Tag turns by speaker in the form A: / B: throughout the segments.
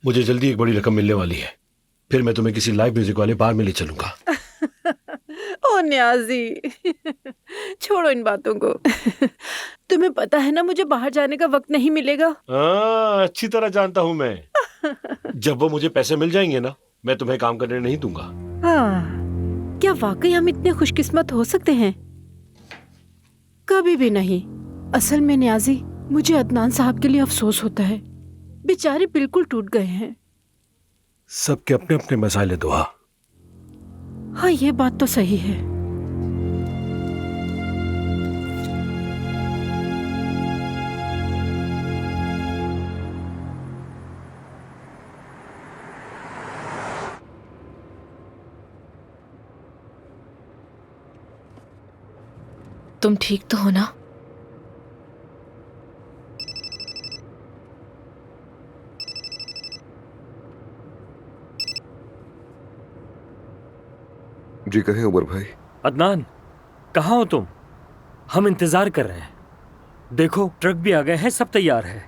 A: मुझे जल्दी एक बड़ी रकम मिलने वाली है, फिर मैं तुम्हें किसी लाइव म्यूजिक वाले बार में ले चलूंगा।
B: ओ न्याजी, छोड़ो इन बातों को। तुम्हें पता है ना मुझे बाहर जाने का वक्त नहीं मिलेगा।
A: अच्छी तरह जानता हूं मैं। जब वो मुझे पैसे मिल जाएंगे ना, मैं तुम्हें काम करने नहीं दूंगा।
B: हाँ, क्या वाकई हम इतने खुशकिस्मत हो सकते हैं? कभी भी नहीं। असल में न्याजी, मुझे अदनान साहब के लिए अफसोस होता है। बेचारे बिल्कुल टूट गए हैं।
A: सबके अपने अपने मसाइल है दुआ।
B: हाँ, ये बात तो सही है।
C: तुम ठीक तो हो ना?
D: जी कहें उमर भाई।
E: अदनान, कहाँ हो तुम? हम इंतजार कर रहे हैं। देखो ट्रक भी आ गए हैं, सब तैयार है।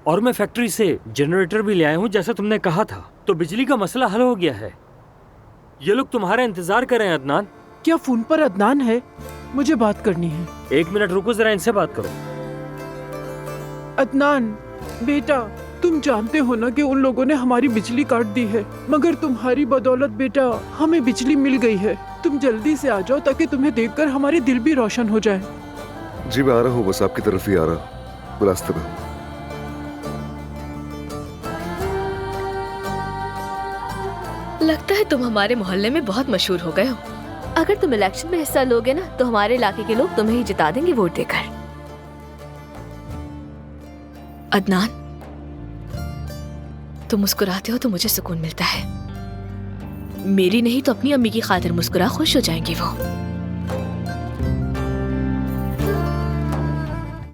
E: और मैं फैक्ट्री से जनरेटर भी ले आया हूँ जैसा तुमने कहा था। तो बिजली का मसला हल हो गया है। ये लोग तुम्हारा इंतजार कर रहे हैं। अदनान,
B: क्या फोन पर अदनान है? मुझे बात करनी है।
E: 1 मिनट रुको, जरा इनसे बात करो।
B: अदनान बेटा, तुम जानते हो ना कि उन लोगों ने हमारी बिजली काट दी है, मगर तुम्हारी बदौलत बेटा हमें बिजली मिल गई है। तुम जल्दी से आ जाओ ताकि तुम्हें देखकर हमारे दिल भी रोशन हो जाए।
D: जी मैं आ रहा हूँ, बस आपकी तरफ ही आ रहा, रास्ते में।
C: लगता है तुम हमारे मोहल्ले में बहुत मशहूर हो गए हो। अगर तुम इलेक्शन में हिस्सा लोगे ना तो हमारे इलाके के लोग तुम्हें ही जिता देंगे वोट देकर। अदनान, तुम मुस्कुराते हो तो मुझे सुकून मिलता है। मेरी नहीं तो अपनी अम्मी की खातिर मुस्कुरा, खुश हो जाएंगी वो।